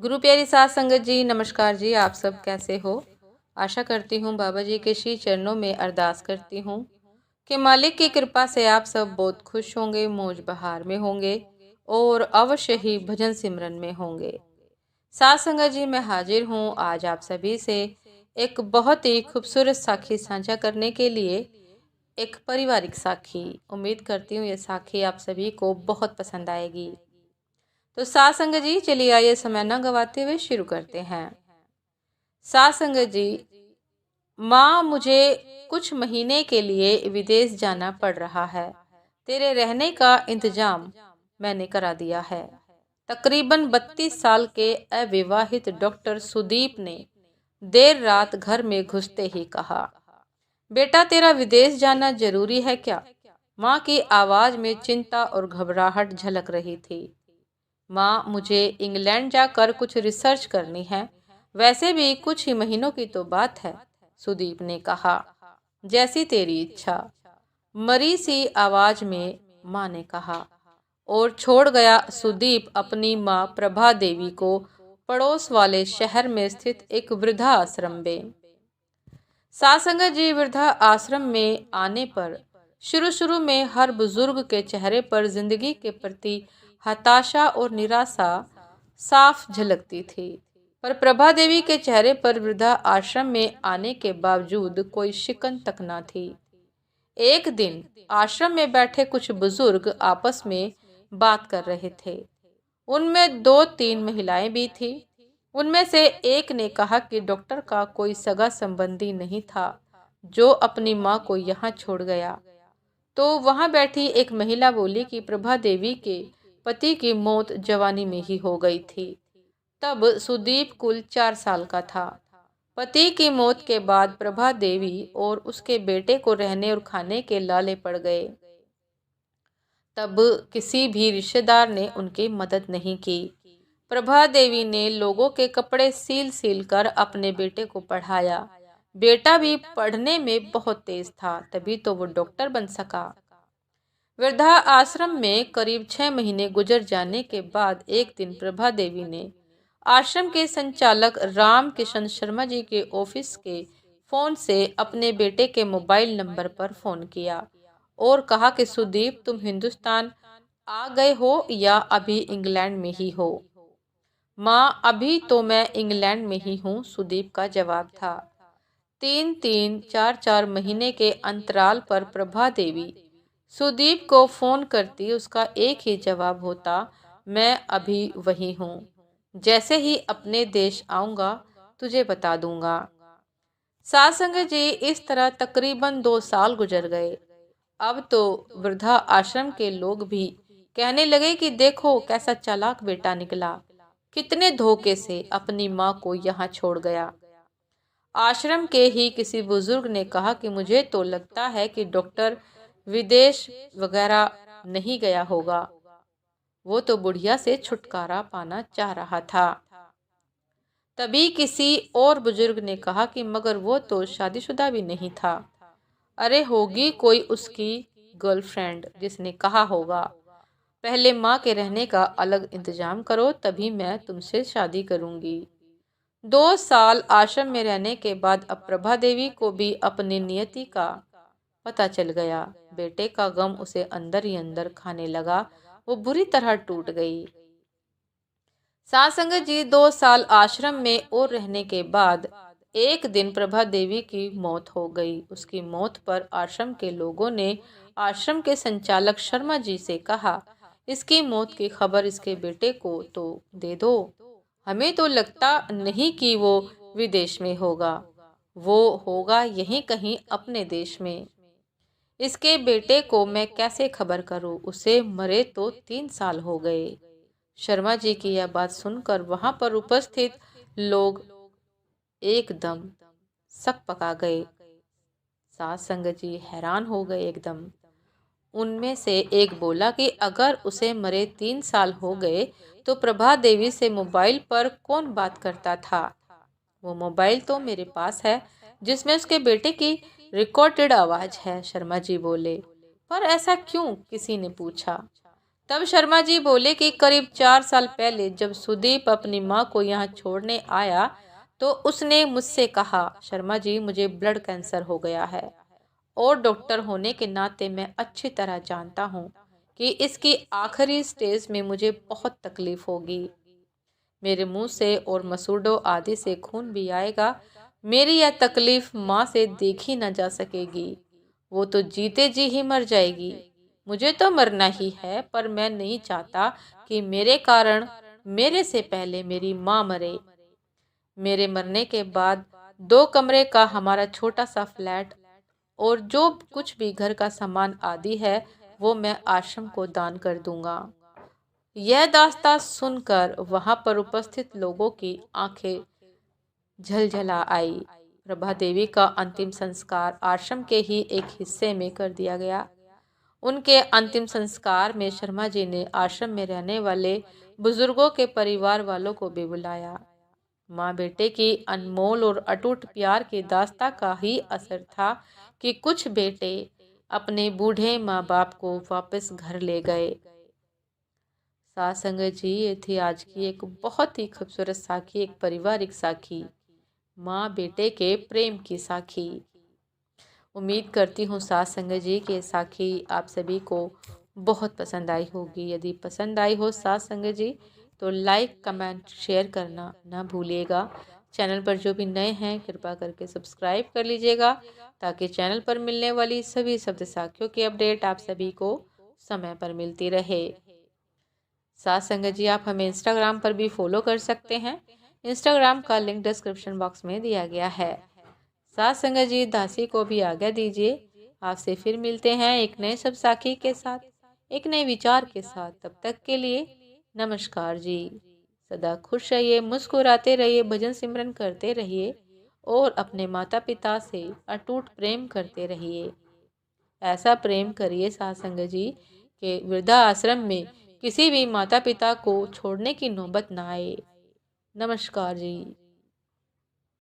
गुरु प्यारी साध संगत जी, नमस्कार जी। आप सब कैसे हो? आशा करती हूँ बाबा जी के श्री चरणों में अरदास करती हूँ कि मालिक की कृपा से आप सब बहुत खुश होंगे, मौज बहार में होंगे और अवश्य ही भजन सिमरन में होंगे। साध संगत जी, मैं हाजिर हूँ आज आप सभी से एक बहुत ही खूबसूरत साखी साझा करने के लिए। एक पारिवारिक साखी। उम्मीद करती हूँ ये साखी आप सभी को बहुत पसंद आएगी। तो साध संगत जी, चलिए आइए समय न गवाते हुए शुरू करते हैं। साध संगत जी, माँ, मुझे कुछ महीने के लिए विदेश जाना पड़ रहा है। तेरे रहने का इंतजाम मैंने करा दिया है। तकरीबन 32 साल के अविवाहित डॉक्टर सुदीप ने देर रात घर में घुसते ही कहा, बेटा, तेरा विदेश जाना जरूरी है क्या? माँ की आवाज में चिंता और घबराहट झलक रही थी। माँ, मुझे इंग्लैंड जाकर कुछ रिसर्च करनी है। वैसे भी कुछ ही महीनों की तो बात है, सुदीप ने कहा। जैसी तेरी इच्छा, मरी सी आवाज में माँ ने कहा, और छोड़ गया सुदीप अपनी माँ प्रभा देवी को पड़ोस वाले शहर में स्थित एक वृद्धा आश्रम में। सासंगत जी, वृद्धा आश्रम में आने पर शुरू में हर बुजुर्ग के चेहरे पर जिंदगी के प्रति हताशा और निराशा साफ झलकती थी, पर प्रभा देवी के चेहरे पर वृद्धा आश्रम में आने के बावजूद कोई शिकन तक न थी। एक दिन आश्रम में बैठे कुछ बुजुर्ग आपस में बात कर रहे थे। उनमें 2-3 महिलाएं भी थी। उनमें से एक ने कहा कि डॉक्टर का कोई सगा संबंधी नहीं था जो अपनी माँ को यहाँ छोड़ गया। तो वहाँ बैठी एक महिला बोली कि प्रभा देवी के पति की मौत जवानी में ही हो गई थी। तब सुदीप कुल 4 साल का था। पति की मौत के बाद प्रभा देवी और उसके बेटे को रहने और खाने के लाले पड़ गए। तब किसी भी रिश्तेदार ने उनकी मदद नहीं की। प्रभा देवी ने लोगों के कपड़े सील कर अपने बेटे को पढ़ाया। बेटा भी पढ़ने में बहुत तेज था, तभी तो वो डॉक्टर बन सका। वृद्धा आश्रम में करीब 6 महीने गुजर जाने के बाद एक दिन प्रभा देवी ने आश्रम के संचालक राम किशन शर्मा जी के ऑफिस के फोन से अपने बेटे के मोबाइल नंबर पर फोन किया और कहा कि सुदीप, तुम हिंदुस्तान आ गए हो या अभी इंग्लैंड में ही हो? माँ, अभी तो मैं इंग्लैंड में ही हूँ, सुदीप का जवाब था। 3-3, 4-4 महीने के अंतराल पर प्रभा देवी सुदीप को फोन करती, उसका एक ही जवाब होता, मैं अभी वही हूँ। जैसे ही अपने देश आऊंगा तुझे बता दूंगा। साध संगत जी, इस तरह तकरीबन 2 साल गुजर गए। अब तो वृद्धा आश्रम के लोग भी कहने लगे कि देखो कैसा चालाक बेटा निकला, कितने धोखे से अपनी माँ को यहाँ छोड़ गया। आश्रम के ही किसी बुजुर्ग ने कहा कि मुझे तो लगता है कि डॉक्टर विदेश वगैरह नहीं गया होगा, वो तो बुढ़िया से छुटकारा पाना चाह रहा था। तभी किसी और बुजुर्ग ने कहा कि मगर वो तो शादीशुदा भी नहीं था। अरे होगी कोई उसकी गर्लफ्रेंड जिसने कहा होगा, पहले माँ के रहने का अलग इंतजाम करो तभी मैं तुमसे शादी करूंगी। 2 साल आश्रम में रहने के बाद अब प्रभा देवी को भी अपनी नियति का पता चल गया। बेटे का गम उसे अंदर ही अंदर खाने लगा। वो बुरी तरह टूट गई। साध संगत जी, 2 साल आश्रम में और रहने के बाद एक दिन प्रभा देवी की मौत हो गई। उसकी मौत पर आश्रम के लोगों ने आश्रम के संचालक शर्मा जी से कहा, इसकी मौत की खबर इसके बेटे को तो दे दो। हमें तो लगता नहीं कि वो विदेश में होगा, वो होगा यहीं कहीं अपने देश में। इसके बेटे को मैं कैसे खबर करूं? उसे मरे तो 3 साल हो गए। शर्मा जी की यह बात सुनकर वहां पर उपस्थित लोग एकदम सकपका गए। साध संगत जी हैरान हो गए एकदम। उनमें से एक बोला कि अगर उसे मरे 3 साल हो गए तो प्रभा देवी से मोबाइल पर कौन बात करता था? वो मोबाइल तो मेरे पास है जिसमें उसके बेटे की रिकॉर्डेड आवाज है, शर्मा जी बोले। पर ऐसा क्यों? किसी ने पूछा। तब शर्मा जी बोले कि करीब 4 साल पहले जब सुदीप अपनी माँ को यहाँ छोड़ने आया तो उसने मुझसे कहा, शर्मा जी मुझे ब्लड कैंसर हो गया है और डॉक्टर होने के नाते मैं अच्छी तरह जानता हूँ कि इसकी आखिरी स्टेज में मुझे बहुत तकलीफ होगी। मेरे मुंह से और मसूड़ों आदि से खून भी आएगा। मेरी यह तकलीफ माँ से देखी न जा सकेगी। वो तो जीते जी ही मर जाएगी। मुझे तो मरना ही है, पर मैं नहीं चाहता कि मेरे कारण मेरे से पहले मेरी माँ मरे। मेरे मरने के बाद 2 कमरे का हमारा छोटा सा फ्लैट और जो कुछ भी घर का सामान आदि है वो मैं आश्रम को दान कर दूंगा। यह दास्तान सुनकर वहां पर उपस्थित लोगों की आंखें झलझला आई। प्रभा देवी का अंतिम संस्कार आश्रम के ही एक हिस्से में कर दिया गया। उनके अंतिम संस्कार में शर्मा जी ने आश्रम में रहने वाले बुजुर्गों के परिवार वालों को भी बुलाया। माँ बेटे की अनमोल और अटूट प्यार की दास्तां का ही असर था कि कुछ बेटे अपने बूढ़े माँ बाप को वापस घर ले गए। साथ संगत जी, ये थी आज की एक बहुत ही खूबसूरत साखी, एक पारिवारिक साखी, माँ बेटे के प्रेम की साखी। उम्मीद करती हूँ साथ संगत जी कि ये साखी आप सभी को बहुत पसंद आई होगी। यदि पसंद आई हो साथ संगत जी तो लाइक कमेंट शेयर करना ना भूलिएगा। चैनल पर जो भी नए हैं कृपा करके सब्सक्राइब कर लीजिएगा ताकि चैनल पर मिलने वाली सभी शब्द साखियों की अपडेट आप सभी को समय पर मिलती रहे। साथ संगत जी आप हमें इंस्टाग्राम पर भी फॉलो कर सकते हैं। इंस्टाग्राम का लिंक डिस्क्रिप्शन बॉक्स में दिया गया है। साथ संगत जी दासी को भी आज्ञा दीजिए। आपसे फिर मिलते हैं एक नए सब साखी के साथ, एक नए विचार के साथ। तब तक के लिए नमस्कार जी। सदा खुश रहिए, मुस्कुराते रहिए, भजन सिमरन करते रहिए और अपने माता पिता से अटूट प्रेम करते रहिए। ऐसा प्रेम करिए साथ संगत जी कि वृद्धा आश्रम में किसी भी माता पिता को छोड़ने की नौबत ना आए। नमस्कार जी।